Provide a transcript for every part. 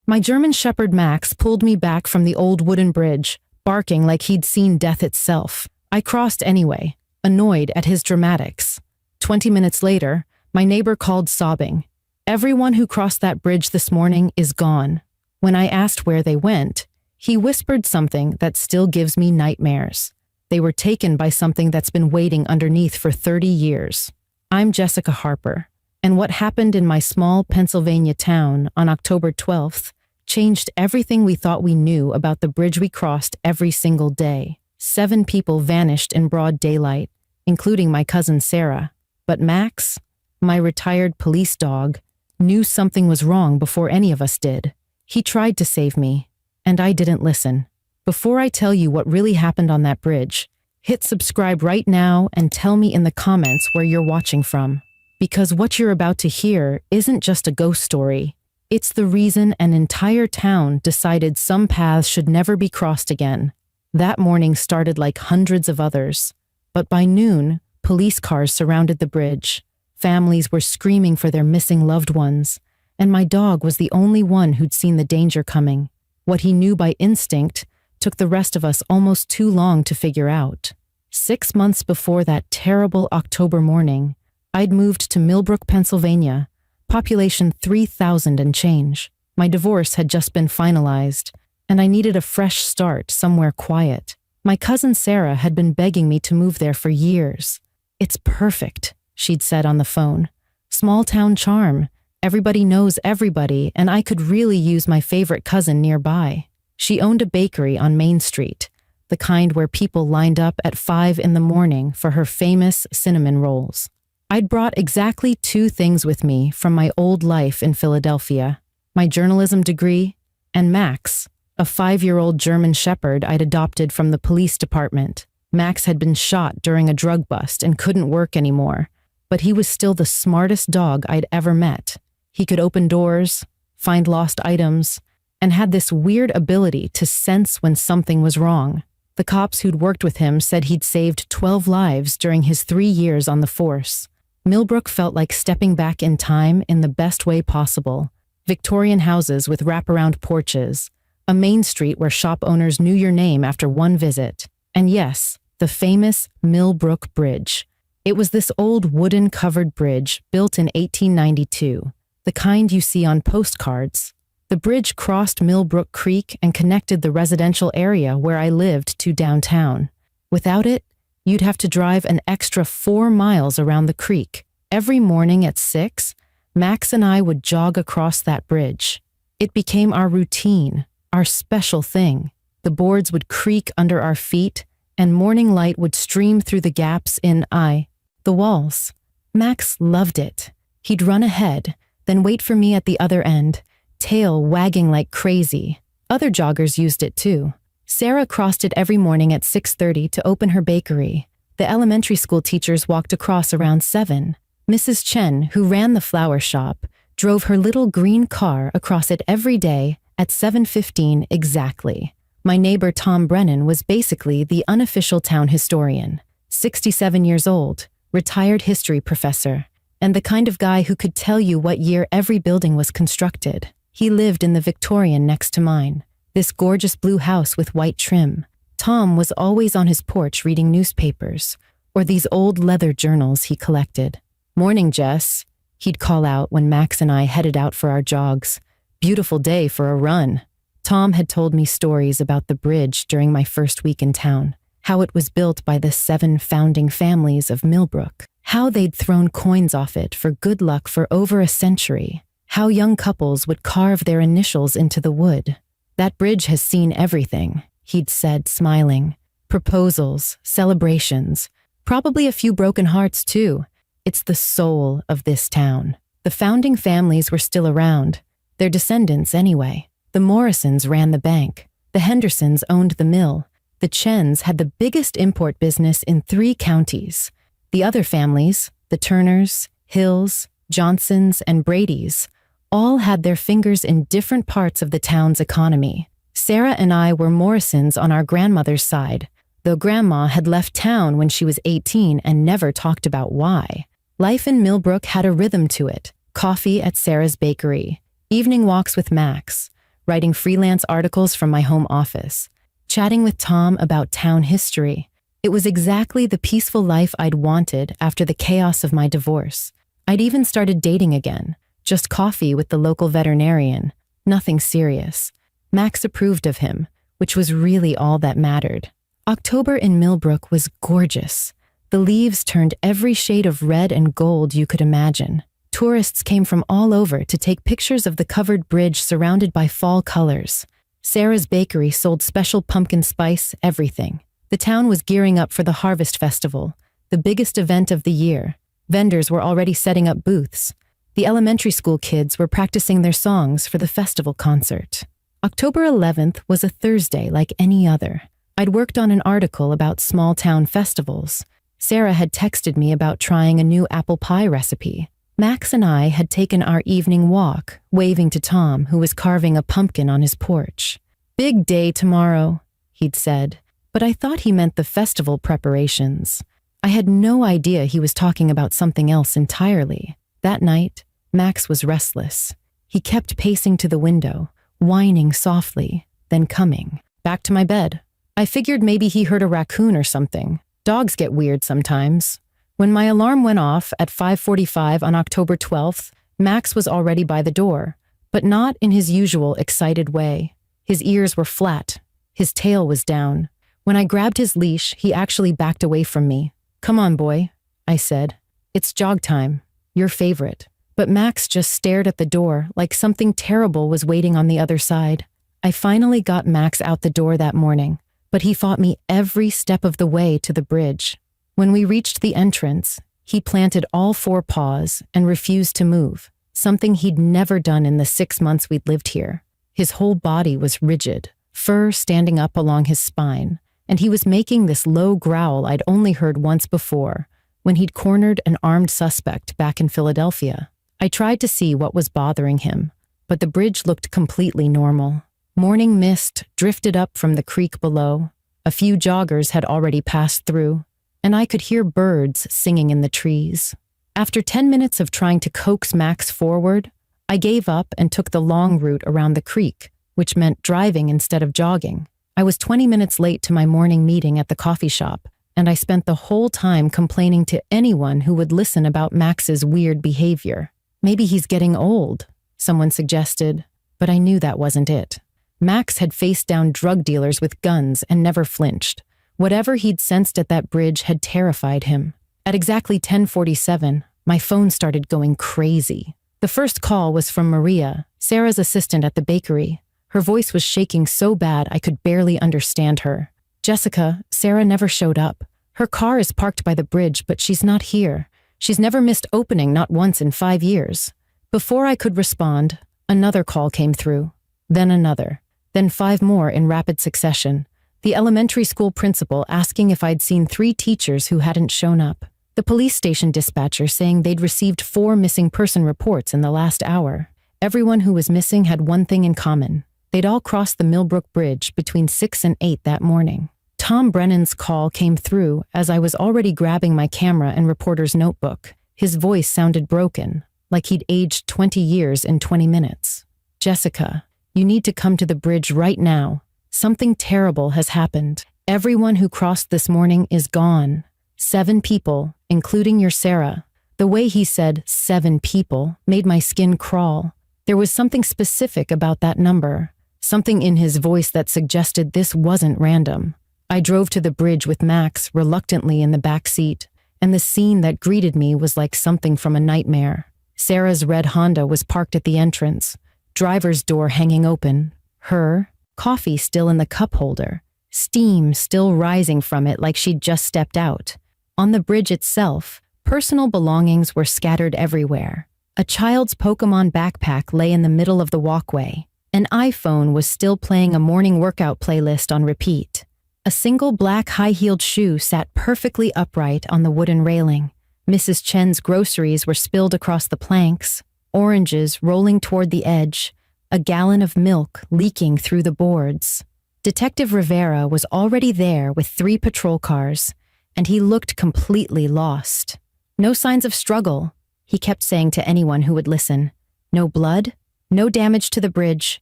My German Shepherd Max pulled me back from the old wooden bridge, barking like he'd seen death itself. I crossed anyway, annoyed at his dramatics. 20 minutes later, my neighbor called sobbing. "Everyone who crossed that bridge this morning is gone." When I asked where they went, he whispered something that still gives me nightmares. They were taken by something that's been waiting underneath for 30 years. I'm Jessica Harper, and what happened in my small Pennsylvania town on October 12th changed everything we thought we knew about the bridge we crossed every single day. 7 people vanished in broad daylight, including my cousin Sarah. But Max, my retired police dog, knew something was wrong before any of us did. He tried to save me, and I didn't listen. Before I tell you what really happened on that bridge, hit subscribe right now and tell me in the comments where you're watching from. Because what you're about to hear isn't just a ghost story. It's the reason an entire town decided some paths should never be crossed again. That morning started like hundreds of others. But by noon, police cars surrounded the bridge. Families were screaming for their missing loved ones, and my dog was the only one who'd seen the danger coming. What he knew by instinct took the rest of us almost too long to figure out. 6 months before that terrible October morning, I'd moved to Millbrook, Pennsylvania, population 3,000 and change. My divorce had just been finalized, and I needed a fresh start somewhere quiet. My cousin Sarah had been begging me to move there for years. "It's perfect," she'd said on the phone. "Small town charm. Everybody knows everybody, and I could really use my favorite cousin nearby." She owned a bakery on Main Street, the kind where people lined up at 5 in the morning for her famous cinnamon rolls. I'd brought exactly 2 things with me from my old life in Philadelphia: my journalism degree and Max, a 5-year-old German Shepherd I'd adopted from the police department. Max had been shot during a drug bust and couldn't work anymore, but he was still the smartest dog I'd ever met. He could open doors, find lost items, and had this weird ability to sense when something was wrong. The cops who'd worked with him said he'd saved 12 lives during his 3 years on the force. Millbrook felt like stepping back in time in the best way possible. Victorian houses with wraparound porches, a main street where shop owners knew your name after one visit, and yes, the famous Millbrook Bridge. It was this old wooden covered bridge built in 1892, the kind you see on postcards. The bridge crossed Millbrook Creek and connected the residential area where I lived to downtown. Without it, you'd have to drive an extra 4 miles around the creek. Every morning at 6, Max and I would jog across that bridge. It became our routine, our special thing. The boards would creak under our feet, and morning light would stream through the gaps in the walls. Max loved it. He'd run ahead, then wait for me at the other end, tail wagging like crazy. Other joggers used it too. Sarah crossed it every morning at 6:30 to open her bakery. The elementary school teachers walked across around 7. Mrs. Chen, who ran the flower shop, drove her little green car across it every day at 7:15 exactly. My neighbor Tom Brennan was basically the unofficial town historian, 67 years old, retired history professor, and the kind of guy who could tell you what year every building was constructed. He lived in the Victorian next to mine, this gorgeous blue house with white trim. Tom was always on his porch reading newspapers, or these old leather journals he collected. "Morning, Jess," he'd call out when Max and I headed out for our jogs. "Beautiful day for a run." Tom had told me stories about the bridge during my first week in town, how it was built by the 7 founding families of Millbrook, how they'd thrown coins off it for good luck for over a century, how young couples would carve their initials into the wood. "That bridge has seen everything," he'd said, smiling. "Proposals, celebrations, probably a few broken hearts too. It's the soul of this town." The founding families were still around, their descendants anyway. The Morrisons ran the bank. The Hendersons owned the mill. The Chens had the biggest import business in 3 counties. The other families, the Turners, Hills, Johnsons, and Bradys, all had their fingers in different parts of the town's economy. Sarah and I were Morrisons on our grandmother's side, though Grandma had left town when she was 18 and never talked about why. Life in Millbrook had a rhythm to it. Coffee at Sarah's bakery, evening walks with Max, writing freelance articles from my home office, chatting with Tom about town history. It was exactly the peaceful life I'd wanted after the chaos of my divorce. I'd even started dating again, just coffee with the local veterinarian, nothing serious. Max approved of him, which was really all that mattered. October in Millbrook was gorgeous. The leaves turned every shade of red and gold you could imagine. Tourists came from all over to take pictures of the covered bridge surrounded by fall colors. Sarah's bakery sold special pumpkin spice everything. The town was gearing up for the Harvest Festival, the biggest event of the year. Vendors were already setting up booths. The elementary school kids were practicing their songs for the festival concert. October 11th was a Thursday like any other. I'd worked on an article about small-town festivals. Sarah had texted me about trying a new apple pie recipe. Max and I had taken our evening walk, waving to Tom, who was carving a pumpkin on his porch. "Big day tomorrow," he'd said, but I thought he meant the festival preparations. I had no idea he was talking about something else entirely. That night, Max was restless. He kept pacing to the window, whining softly, then coming. Back to my bed. I figured maybe he heard a raccoon or something. Dogs get weird sometimes. When my alarm went off at 5:45 on October 12th, Max was already by the door, but not in his usual excited way. His ears were flat. His tail was down. When I grabbed his leash, he actually backed away from me. "Come on, boy," I said. "It's jog time. Your favorite." But Max just stared at the door like something terrible was waiting on the other side. I finally got Max out the door that morning, but he fought me every step of the way to the bridge. When we reached the entrance, he planted all four paws and refused to move, something he'd never done in the 6 months we'd lived here. His whole body was rigid, fur standing up along his spine, and he was making this low growl I'd only heard once before, when he'd cornered an armed suspect back in Philadelphia. I tried to see what was bothering him, but the bridge looked completely normal. Morning mist drifted up from the creek below. A few joggers had already passed through, and I could hear birds singing in the trees. After 10 minutes of trying to coax Max forward, I gave up and took the long route around the creek, which meant driving instead of jogging. I was 20 minutes late to my morning meeting at the coffee shop, and I spent the whole time complaining to anyone who would listen about Max's weird behavior. "Maybe he's getting old," someone suggested, but I knew that wasn't it. Max had faced down drug dealers with guns and never flinched. Whatever he'd sensed at that bridge had terrified him. At exactly 10:47, my phone started going crazy. The first call was from Maria, Sarah's assistant at the bakery. Her voice was shaking so bad I could barely understand her. "Jessica, Sarah never showed up. Her car is parked by the bridge, but she's not here. She's never missed opening, not once in 5 years." Before I could respond, another call came through. Then another. Then 5 more in rapid succession. The elementary school principal asking if I'd seen 3 teachers who hadn't shown up. The police station dispatcher saying they'd received 4 missing person reports in the last hour. Everyone who was missing had one thing in common. They'd all crossed the Millbrook Bridge between 6 and 8 that morning. Tom Brennan's call came through as I was already grabbing my camera and reporter's notebook. His voice sounded broken, like he'd aged 20 years in 20 minutes. "Jessica, you need to come to the bridge right now. Something terrible has happened. Everyone who crossed this morning is gone. 7 people, including your Sarah." The way he said 7 people made my skin crawl. There was something specific about that number, something in his voice that suggested this wasn't random. I drove to the bridge with Max reluctantly in the back seat, and the scene that greeted me was like something from a nightmare. Sarah's red Honda was parked at the entrance, driver's door hanging open, her, coffee still in the cup holder, steam still rising from it like she'd just stepped out. On the bridge itself, personal belongings were scattered everywhere. A child's Pokemon backpack lay in the middle of the walkway. An iPhone was still playing a morning workout playlist on repeat. A single black high-heeled shoe sat perfectly upright on the wooden railing. Mrs. Chen's groceries were spilled across the planks, oranges rolling toward the edge, a gallon of milk leaking through the boards. Detective Rivera was already there with 3 patrol cars, and he looked completely lost. "No signs of struggle," he kept saying to anyone who would listen. "No blood, no damage to the bridge,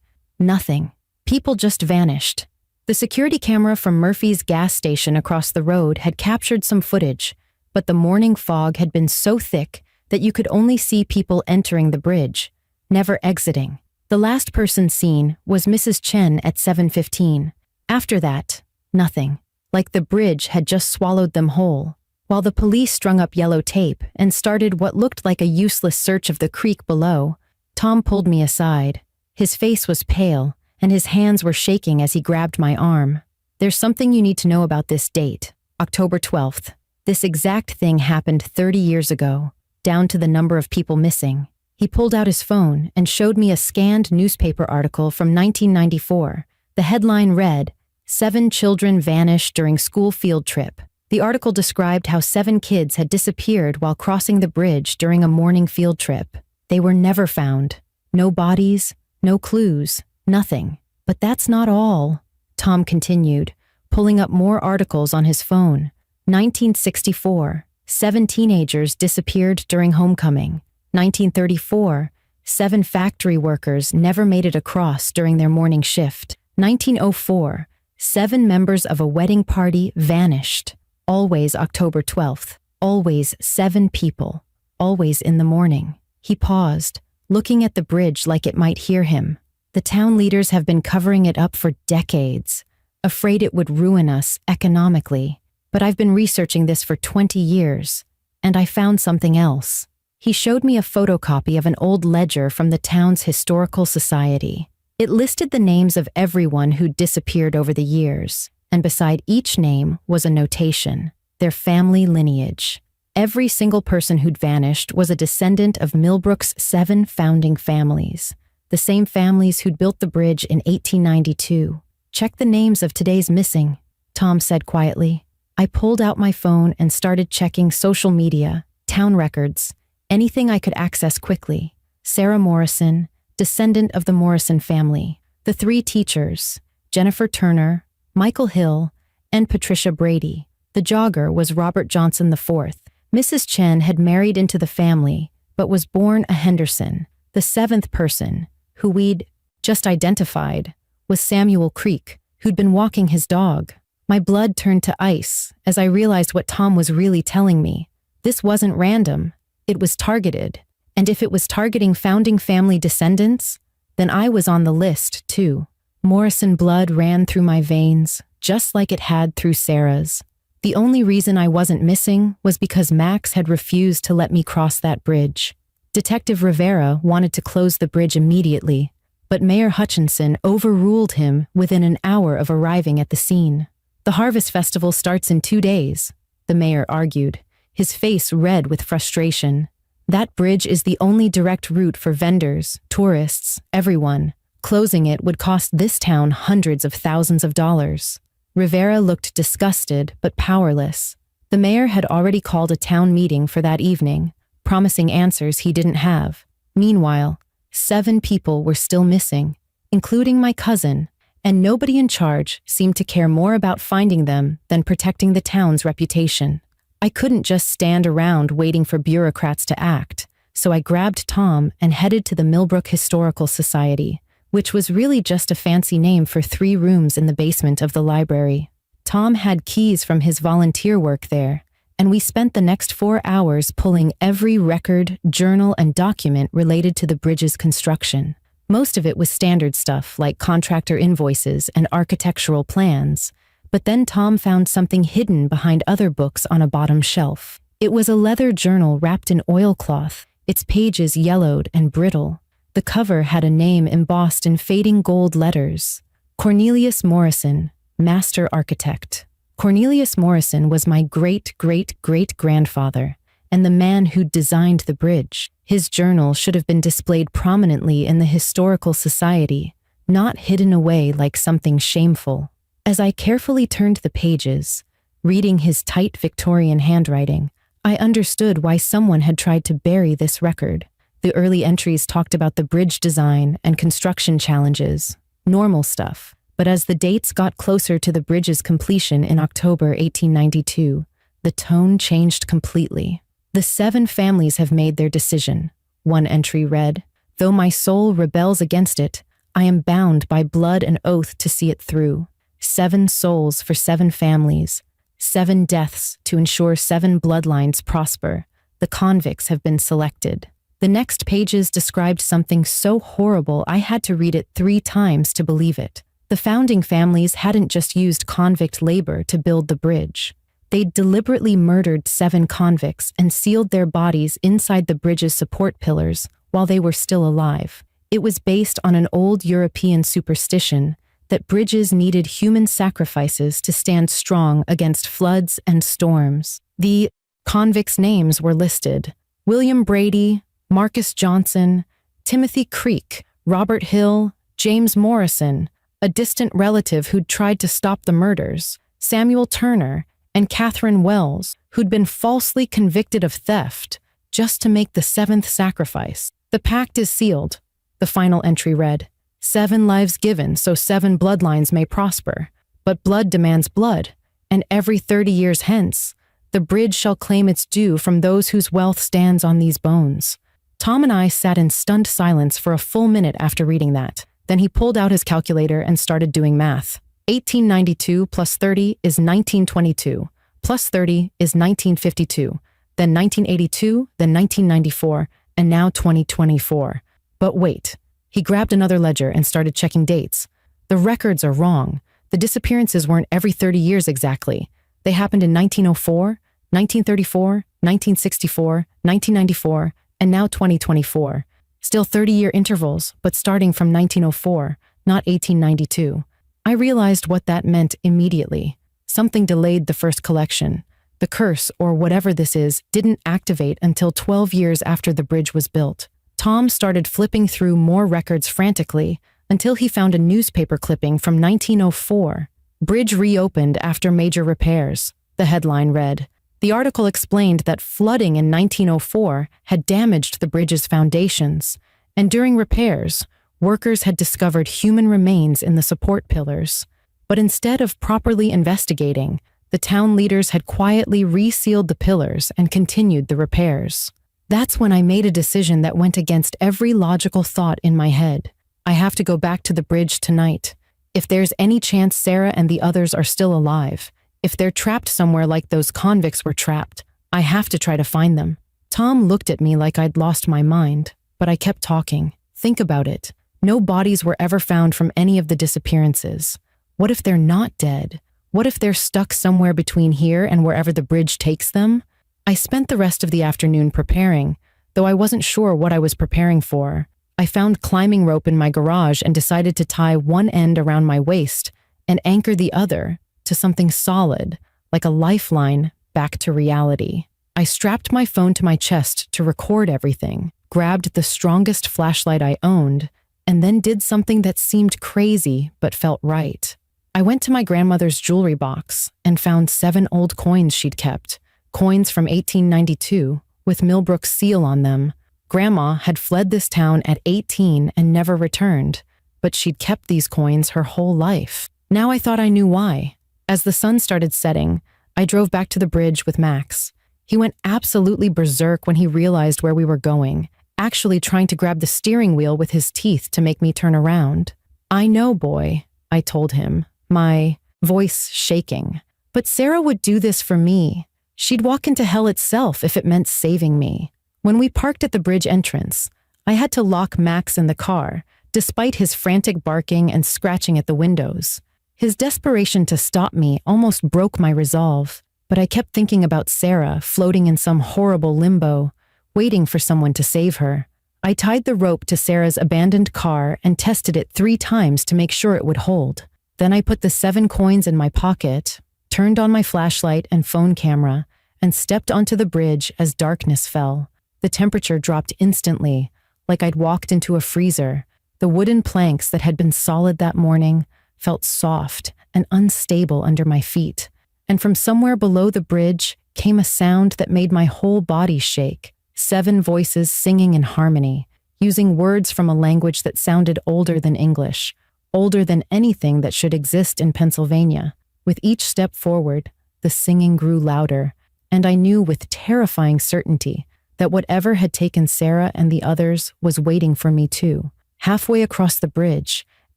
Nothing. People just vanished. The security camera from Murphy's gas station across the road had captured some footage, but the morning fog had been so thick that you could only see people entering the bridge, never exiting. The last person seen was Mrs. Chen at 7:15. After that, nothing. Like the bridge had just swallowed them whole. While the police strung up yellow tape and started what looked like a useless search of the creek below, Tom pulled me aside. His face was pale, and his hands were shaking as he grabbed my arm. "There's something you need to know about this date, October 12th. This exact thing happened 30 years ago, down to the number of people missing." He pulled out his phone and showed me a scanned newspaper article from 1994. The headline read, "7 children vanished during school field trip." The article described how 7 kids had disappeared while crossing the bridge during a morning field trip. They were never found. No bodies, no clues, nothing. "But that's not all," Tom continued, pulling up more articles on his phone. 1964, 7 teenagers disappeared during homecoming. 1934, 7 factory workers never made it across during their morning shift. 1904, 7 members of a wedding party vanished. Always October 12th. Always 7 people. Always in the morning. He paused, looking at the bridge like it might hear him. "The town leaders have been covering it up for decades, afraid it would ruin us economically. But I've been researching this for 20 years, and I found something else." He showed me a photocopy of an old ledger from the town's historical society. It listed the names of everyone who'd disappeared over the years, and beside each name was a notation, their family lineage. Every single person who'd vanished was a descendant of Millbrook's 7 founding families, the same families who'd built the bridge in 1892. "Check the names of today's missing," Tom said quietly. I pulled out my phone and started checking social media, town records, anything I could access quickly. Sarah Morrison, descendant of the Morrison family. The 3 teachers, Jennifer Turner, Michael Hill, and Patricia Brady. The jogger was Robert Johnson IV. Mrs. Chen had married into the family, but was born a Henderson. The 7th person, who we'd just identified, was Samuel Creek, who'd been walking his dog. My blood turned to ice as I realized what Tom was really telling me. This wasn't random. It was targeted. And if it was targeting founding family descendants, then I was on the list, too. Morrison blood ran through my veins, just like it had through Sarah's. The only reason I wasn't missing was because Max had refused to let me cross that bridge. Detective Rivera wanted to close the bridge immediately, but Mayor Hutchinson overruled him within an hour of arriving at the scene. "The Harvest Festival starts in 2 days, the mayor argued, his face red with frustration. "That bridge is the only direct route for vendors, tourists, everyone. Closing it would cost this town hundreds of thousands of dollars." Rivera looked disgusted but powerless. The mayor had already called a town meeting for that evening, promising answers he didn't have. Meanwhile, 7 people were still missing, including my cousin, and nobody in charge seemed to care more about finding them than protecting the town's reputation. I couldn't just stand around waiting for bureaucrats to act, so I grabbed Tom and headed to the Millbrook Historical Society, which was really just a fancy name for 3 rooms in the basement of the library. Tom had keys from his volunteer work there, and we spent the next 4 hours pulling every record, journal, and document related to the bridge's construction. Most of it was standard stuff like contractor invoices and architectural plans, but then Tom found something hidden behind other books on a bottom shelf. It was a leather journal wrapped in oilcloth, its pages yellowed and brittle. The cover had a name embossed in fading gold letters: Cornelius Morrison, Master Architect. Cornelius Morrison was my great-great-great-grandfather, and the man who'd designed the bridge. His journal should have been displayed prominently in the Historical Society, not hidden away like something shameful. As I carefully turned the pages, reading his tight Victorian handwriting, I understood why someone had tried to bury this record. The early entries talked about the bridge design and construction challenges, normal stuff. But as the dates got closer to the bridge's completion in October 1892, the tone changed completely. "The 7 families have made their decision," one entry read. "Though my soul rebels against it, I am bound by blood and oath to see it through. 7 souls for 7 families. 7 deaths to ensure 7 bloodlines prosper. The convicts have been selected. The next pages described something so horrible I had to read it 3 times to believe it. The founding families hadn't just used convict labor to build the bridge. They'd deliberately murdered 7 convicts and sealed their bodies inside the bridge's support pillars while they were still alive. It was based on an old European superstition that bridges needed human sacrifices to stand strong against floods and storms. The convicts' names were listed: William Brady, Marcus Johnson, Timothy Creek, Robert Hill, James Morrison, a distant relative who'd tried to stop the murders, Samuel Turner, and Catherine Wells, who'd been falsely convicted of theft just to make the 7th sacrifice. The pact is sealed, the final entry read. 7 lives given so 7 bloodlines may prosper. But blood demands blood, and every 30 years hence, the bridge shall claim its due from those whose wealth stands on these bones. Tom and I sat in stunned silence for a full minute after reading that. Then he pulled out his calculator and started doing math. 1892 plus 30 is 1922, plus 30 is 1952, then 1982, then 1994, and now 2024. But wait. He grabbed another ledger and started checking dates. The records are wrong. The disappearances weren't every 30 years exactly. They happened in 1904, 1934, 1964, 1994, and now 2024. Still 30-year intervals, but starting from 1904, not 1892. I realized what that meant immediately. Something delayed the first collection. The curse, or whatever this is, didn't activate until 12 years after the bridge was built. Tom started flipping through more records frantically until he found a newspaper clipping from 1904. Bridge reopened after major repairs, the headline read. The article explained that flooding in 1904 had damaged the bridge's foundations, and during repairs, workers had discovered human remains in the support pillars. But instead of properly investigating, the town leaders had quietly resealed the pillars and continued the repairs. That's when I made a decision that went against every logical thought in my head. I have to go back to the bridge tonight. If there's any chance Sarah and the others are still alive, if they're trapped somewhere like those convicts were trapped, I have to try to find them. Tom looked at me like I'd lost my mind, but I kept talking. Think about it. No bodies were ever found from any of the disappearances. What if they're not dead? What if they're stuck somewhere between here and wherever the bridge takes them? I spent the rest of the afternoon preparing, though I wasn't sure what I was preparing for. I found climbing rope in my garage and decided to tie one end around my waist and anchor the other to something solid, like a lifeline back to reality. I strapped my phone to my chest to record everything, grabbed the strongest flashlight I owned, and then did something that seemed crazy but felt right. I went to my grandmother's jewelry box and found 7 old coins she'd kept. Coins from 1892 with Millbrook's seal on them. Grandma had fled this town at 18 and never returned, but she'd kept these coins her whole life. Now I thought I knew why. As the sun started setting, I drove back to the bridge with Max. He went absolutely berserk when he realized where we were going, actually trying to grab the steering wheel with his teeth to make me turn around. I know, boy, I told him, my voice shaking. But Sarah would do this for me. She'd walk into hell itself if it meant saving me. When we parked at the bridge entrance, I had to lock Max in the car, despite his frantic barking and scratching at the windows. His desperation to stop me almost broke my resolve, but I kept thinking about Sarah floating in some horrible limbo, waiting for someone to save her. I tied the rope to Sarah's abandoned car and tested it 3 times to make sure it would hold. Then I put the 7 coins in my pocket, turned on my flashlight and phone camera, and stepped onto the bridge as darkness fell. The temperature dropped instantly, like I'd walked into a freezer. The wooden planks that had been solid that morning felt soft and unstable under my feet. And from somewhere below the bridge came a sound that made my whole body shake. 7 voices singing in harmony, using words from a language that sounded older than English, older than anything that should exist in Pennsylvania. With each step forward, the singing grew louder, and I knew with terrifying certainty that whatever had taken Sarah and the others was waiting for me too. Halfway across the bridge,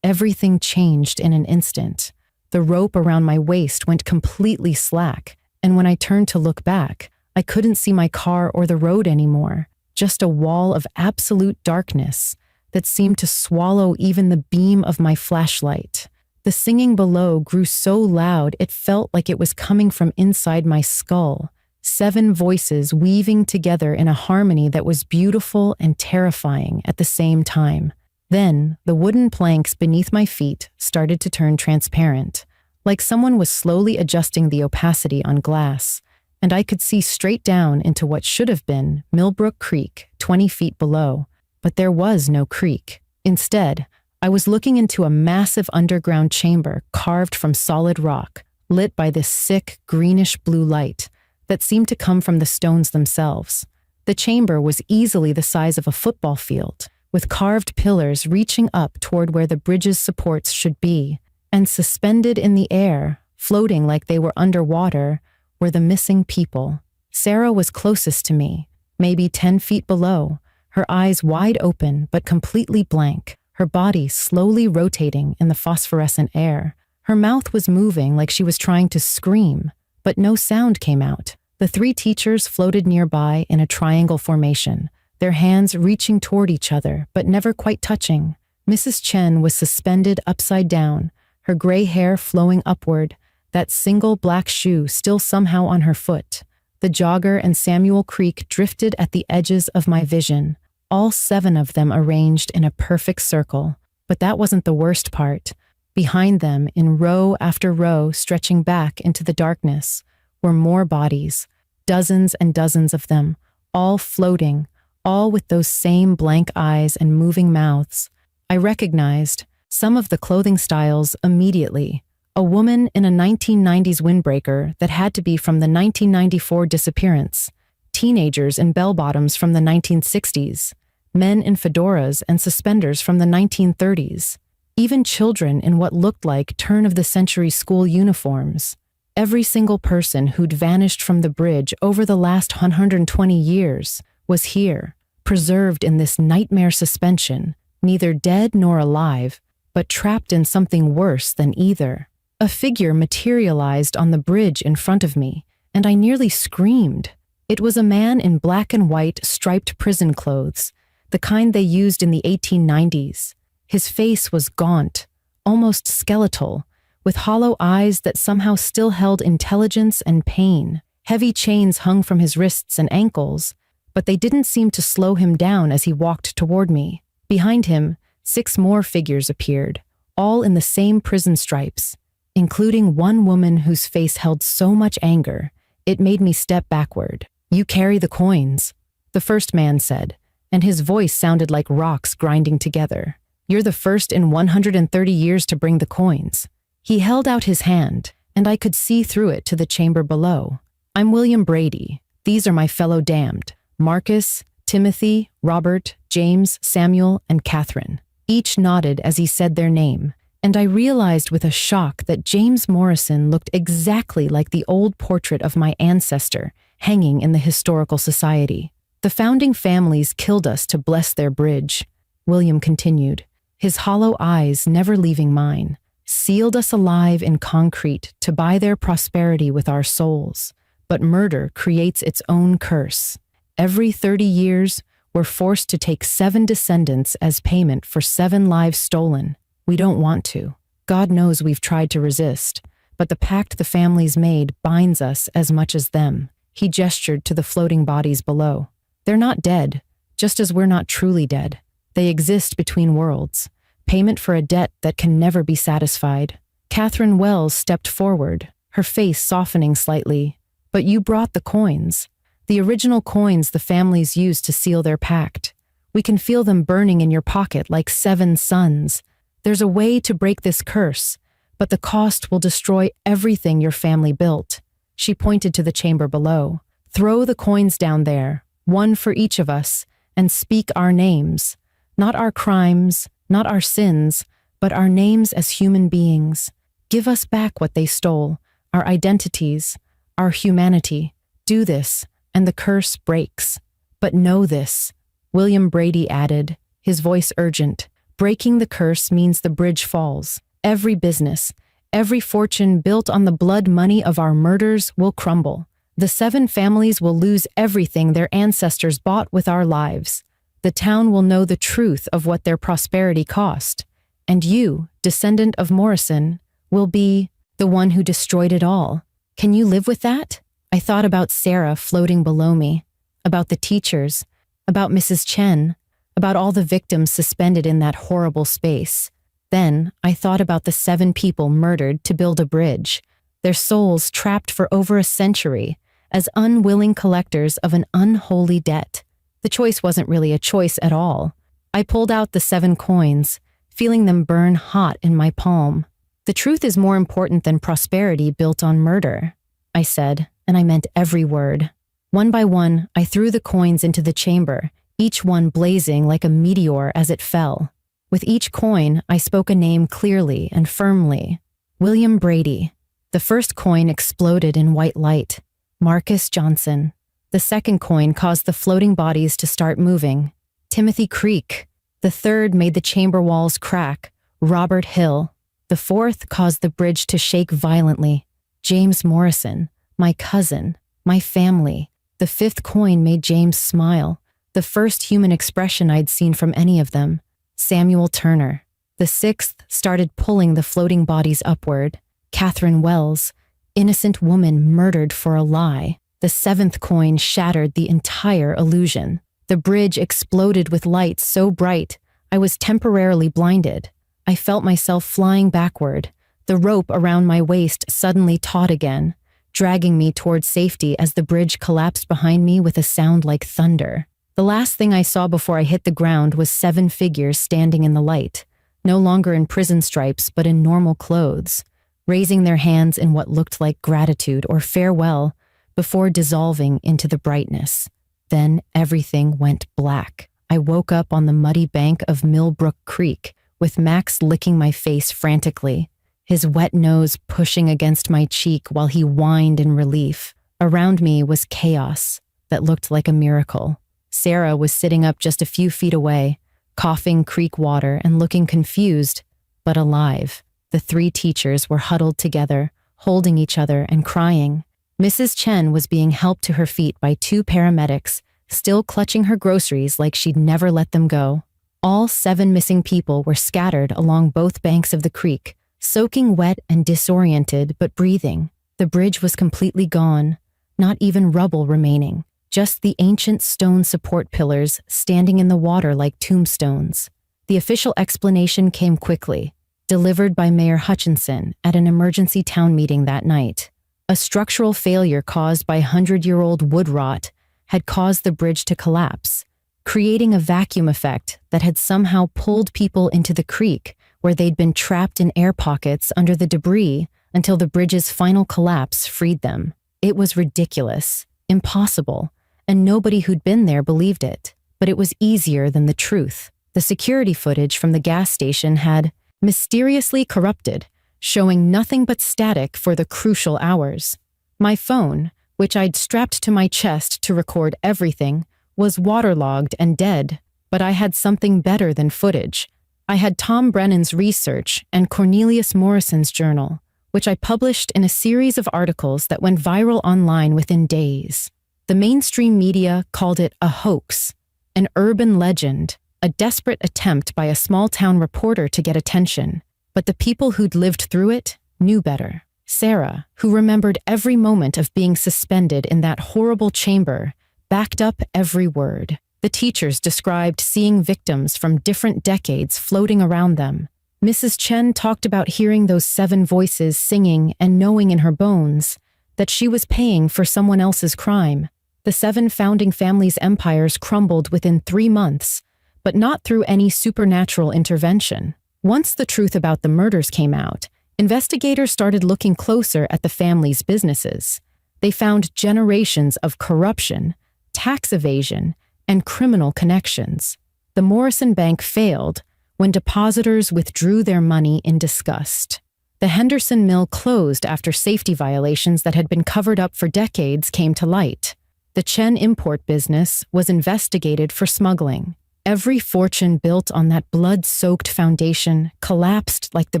everything changed in an instant. The rope around my waist went completely slack, and when I turned to look back, I couldn't see my car or the road anymore, just a wall of absolute darkness that seemed to swallow even the beam of my flashlight. The singing below grew so loud it felt like it was coming from inside my skull, 7 voices weaving together in a harmony that was beautiful and terrifying at the same time. Then, the wooden planks beneath my feet started to turn transparent, like someone was slowly adjusting the opacity on glass, and I could see straight down into what should have been Millbrook Creek, 20 feet below. But there was no creek. Instead, I was looking into a massive underground chamber carved from solid rock, lit by this sick, greenish-blue light that seemed to come from the stones themselves. The chamber was easily the size of a football field, with carved pillars reaching up toward where the bridge's supports should be, and suspended in the air, floating like they were underwater, were the missing people. Sarah was closest to me, maybe 10 feet below, her eyes wide open but completely blank, her body slowly rotating in the phosphorescent air. Her mouth was moving like she was trying to scream, but no sound came out. The 3 teachers floated nearby in a triangle formation, their hands reaching toward each other but never quite touching. Mrs. Chen was suspended upside down, her gray hair flowing upward, that single black shoe still somehow on her foot. The jogger and Samuel Creek drifted at the edges of my vision, all 7 of them arranged in a perfect circle. But that wasn't the worst part. Behind them, in row after row stretching back into the darkness, were more bodies, dozens and dozens of them, all floating, all with those same blank eyes and moving mouths. I recognized some of the clothing styles immediately. A woman in a 1990s windbreaker that had to be from the 1994 disappearance, teenagers in bell-bottoms from the 1960s, men in fedoras and suspenders from the 1930s, even children in what looked like turn-of-the-century school uniforms. Every single person who'd vanished from the bridge over the last 120 years was here, preserved in this nightmare suspension, neither dead nor alive, but trapped in something worse than either. A figure materialized on the bridge in front of me, and I nearly screamed. It was a man in black and white striped prison clothes, the kind they used in the 1890s. His face was gaunt, almost skeletal, with hollow eyes that somehow still held intelligence and pain. Heavy chains hung from his wrists and ankles, but they didn't seem to slow him down as he walked toward me. Behind him, 6 more figures appeared, all in the same prison stripes, including one woman whose face held so much anger, it made me step backward. "You carry the coins," the first man said, and his voice sounded like rocks grinding together. "You're the first in 130 years to bring the coins." He held out his hand, and I could see through it to the chamber below. "I'm William Brady. These are my fellow damned, Marcus, Timothy, Robert, James, Samuel, and Catherine." Each nodded as he said their name, and I realized with a shock that James Morrison looked exactly like the old portrait of my ancestor hanging in the Historical Society. "The founding families killed us to bless their bridge," William continued, his hollow eyes never leaving mine. "Sealed us alive in concrete to buy their prosperity with our souls. But murder creates its own curse. Every 30 years, we're forced to take 7 descendants as payment for 7 lives stolen. We don't want to. God knows we've tried to resist, but the pact the families made binds us as much as them." He gestured to the floating bodies below. "They're not dead, just as we're not truly dead. They exist between worlds, payment for a debt that can never be satisfied." Catherine Wells stepped forward, her face softening slightly. "But you brought the coins. The original coins the families used to seal their pact. We can feel them burning in your pocket like 7 suns. There's a way to break this curse, but the cost will destroy everything your family built." She pointed to the chamber below. "Throw the coins down there, 1 for each of us, and speak our names. Not our crimes, not our sins, but our names as human beings. Give us back what they stole, our identities, our humanity. Do this, and the curse breaks. But know this," William Brady added, his voice urgent, Breaking the curse means the bridge falls. Every business, every fortune built on the blood money of our murders will crumble. The 7 families will lose everything their ancestors bought with our lives. The town will know the truth of what their prosperity cost. And you, descendant of Morrison, will be the one who destroyed it all. Can you live with that? I thought about Sarah floating below me, about the teachers, about Mrs. Chen, about all the victims suspended in that horrible space. Then I thought about the 7 people murdered to build a bridge, their souls trapped for over a century as unwilling collectors of an unholy debt. The choice wasn't really a choice at all. I pulled out the 7 coins, feeling them burn hot in my palm. The truth is more important than prosperity built on murder, I said, and I meant every word. One by one, I threw the coins into the chamber, each one blazing like a meteor as it fell. With each coin, I spoke a name clearly and firmly. William Brady. The first coin exploded in white light. Marcus Johnson. The second coin caused the floating bodies to start moving. Timothy Creek. The third made the chamber walls crack. Robert Hill. The fourth caused the bridge to shake violently. James Morrison. My cousin. My family. The fifth coin made James smile. The first human expression I'd seen from any of them. Samuel Turner. The sixth started pulling the floating bodies upward. Catherine Wells. Innocent woman murdered for a lie. The seventh coin shattered the entire illusion. The bridge exploded with light so bright, I was temporarily blinded. I felt myself flying backward. The rope around my waist suddenly taut again, dragging me toward safety as the bridge collapsed behind me with a sound like thunder. The last thing I saw before I hit the ground was 7 figures standing in the light, no longer in prison stripes but in normal clothes, raising their hands in what looked like gratitude or farewell before dissolving into the brightness. Then everything went black. I woke up on the muddy bank of Millbrook Creek, with Max licking my face frantically, his wet nose pushing against my cheek while he whined in relief. Around me was chaos that looked like a miracle. Sarah was sitting up just a few feet away, coughing creek water and looking confused, but alive. The 3 teachers were huddled together, holding each other and crying. Mrs. Chen was being helped to her feet by 2 paramedics, still clutching her groceries like she'd never let them go. All 7 missing people were scattered along both banks of the creek, soaking wet and disoriented but breathing. The bridge was completely gone, not even rubble remaining, just the ancient stone support pillars standing in the water like tombstones. The official explanation came quickly, delivered by Mayor Hutchinson at an emergency town meeting that night. A structural failure caused by 100-year-old wood rot had caused the bridge to collapse, creating a vacuum effect that had somehow pulled people into the creek where they'd been trapped in air pockets under the debris until the bridge's final collapse freed them. It was ridiculous, impossible, and nobody who'd been there believed it. But it was easier than the truth. The security footage from the gas station had mysteriously corrupted, showing nothing but static for the crucial hours. My phone, which I'd strapped to my chest to record everything, was waterlogged and dead, but I had something better than footage. I had Tom Brennan's research and Cornelius Morrison's journal, which I published in a series of articles that went viral online within days. The mainstream media called it a hoax, an urban legend, a desperate attempt by a small-town reporter to get attention. But the people who'd lived through it knew better. Sarah, who remembered every moment of being suspended in that horrible chamber, backed up every word. The teachers described seeing victims from different decades floating around them. Mrs. Chen talked about hearing those 7 voices singing and knowing in her bones that she was paying for someone else's crime. The 7 founding families' empires crumbled within 3 months, but not through any supernatural intervention. Once the truth about the murders came out, investigators started looking closer at the family's businesses. They found generations of corruption, tax evasion, and criminal connections. The Morrison Bank failed when depositors withdrew their money in disgust. The Henderson Mill closed after safety violations that had been covered up for decades came to light. The Chen import business was investigated for smuggling. Every fortune built on that blood-soaked foundation collapsed like the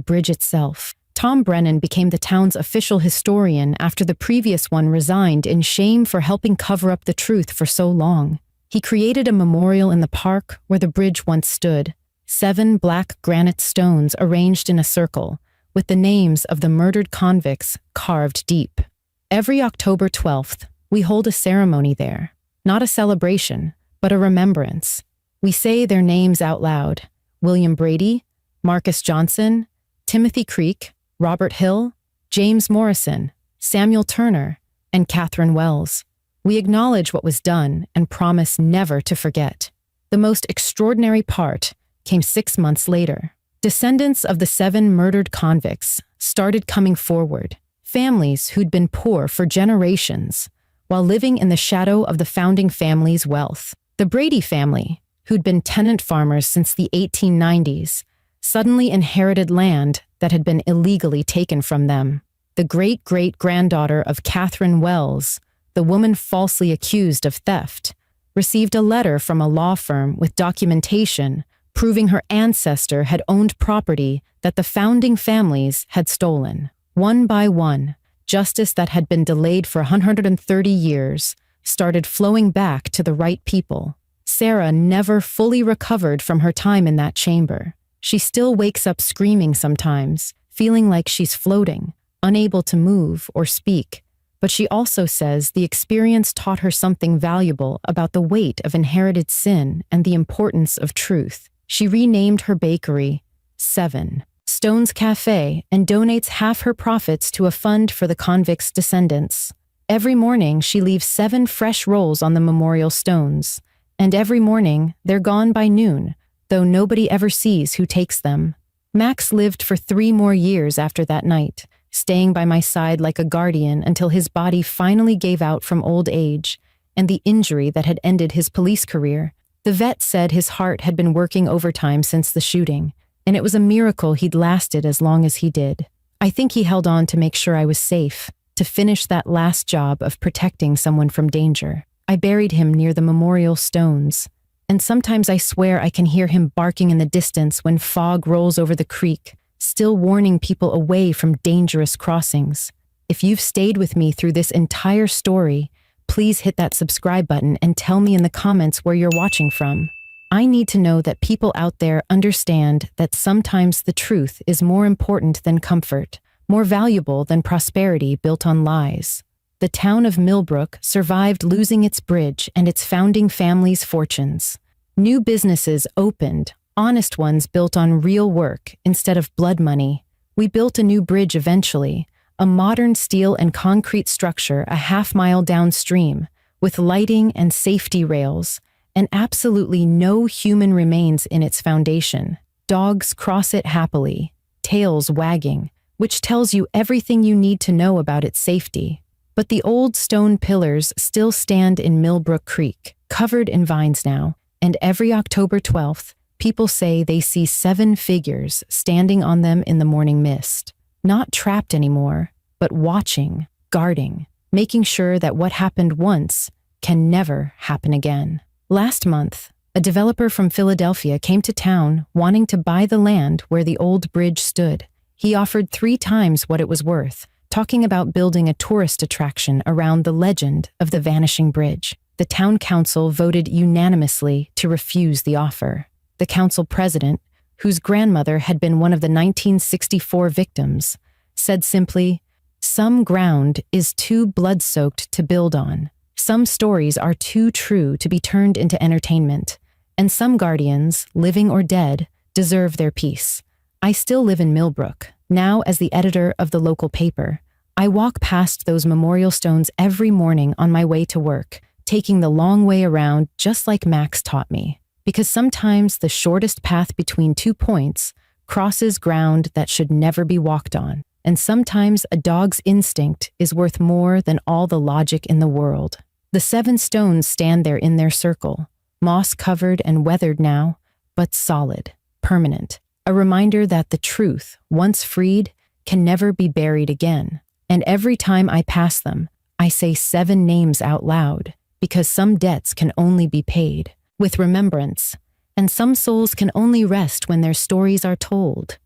bridge itself. Tom Brennan became the town's official historian after the previous one resigned in shame for helping cover up the truth for so long. He created a memorial in the park where the bridge once stood, 7 black granite stones arranged in a circle, with the names of the murdered convicts carved deep. Every October 12th, we hold a ceremony there, not a celebration, but a remembrance. We say their names out loud: William Brady, Marcus Johnson, Timothy Creek, Robert Hill, James Morrison, Samuel Turner, and Catherine Wells. We acknowledge what was done and promise never to forget. The most extraordinary part came 6 months later. Descendants of the 7 murdered convicts started coming forward, families who'd been poor for generations, while living in the shadow of the founding family's wealth. The Brady family, who'd been tenant farmers since the 1890s, suddenly inherited land that had been illegally taken from them. The great-great-granddaughter of Catherine Wells, the woman falsely accused of theft, received a letter from a law firm with documentation proving her ancestor had owned property that the founding families had stolen. One by one, justice that had been delayed for 130 years started flowing back to the right people. Sarah never fully recovered from her time in that chamber. She still wakes up screaming sometimes, feeling like she's floating, unable to move or speak. But she also says the experience taught her something valuable about the weight of inherited sin and the importance of truth. She renamed her bakery 7 Stones Cafe and donates half her profits to a fund for the convicts' descendants. Every morning, she leaves 7 fresh rolls on the memorial stones, and every morning, they're gone by noon, though nobody ever sees who takes them. Max lived for 3 more years after that night, staying by my side like a guardian until his body finally gave out from old age and the injury that had ended his police career. The vet said his heart had been working overtime since the shooting, and it was a miracle he'd lasted as long as he did. I think he held on to make sure I was safe, to finish that last job of protecting someone from danger. I buried him near the memorial stones, and sometimes I swear I can hear him barking in the distance when fog rolls over the creek, still warning people away from dangerous crossings. If you've stayed with me through this entire story, please hit that subscribe button and tell me in the comments where you're watching from. I need to know that people out there understand that sometimes the truth is more important than comfort, more valuable than prosperity built on lies. The town of Millbrook survived losing its bridge and its founding family's fortunes. New businesses opened, honest ones built on real work instead of blood money. We built a new bridge eventually, a modern steel and concrete structure a half-mile downstream, with lighting and safety rails, and absolutely no human remains in its foundation. Dogs cross it happily, tails wagging, which tells you everything you need to know about its safety. But the old stone pillars still stand in Millbrook Creek, covered in vines now, and every October 12th, people say they see 7 figures standing on them in the morning mist. Not trapped anymore, but watching, guarding, making sure that what happened once can never happen again. Last month, a developer from Philadelphia came to town wanting to buy the land where the old bridge stood. He offered 3 times what it was worth, talking about building a tourist attraction around the legend of the vanishing bridge. The town council voted unanimously to refuse the offer. The council president, whose grandmother had been one of the 1964 victims, said simply, "Some ground is too blood-soaked to build on. Some stories are too true to be turned into entertainment, and some guardians, living or dead, deserve their peace." I still live in Millbrook, now as the editor of the local paper. I walk past those memorial stones every morning on my way to work, taking the long way around just like Max taught me. Because sometimes the shortest path between 2 points crosses ground that should never be walked on. And sometimes a dog's instinct is worth more than all the logic in the world. The 7 stones stand there in their circle, moss-covered and weathered now, but solid, permanent. A reminder that the truth, once freed, can never be buried again. And every time I pass them, I say 7 names out loud, because some debts can only be paid with remembrance, and some souls can only rest when their stories are told.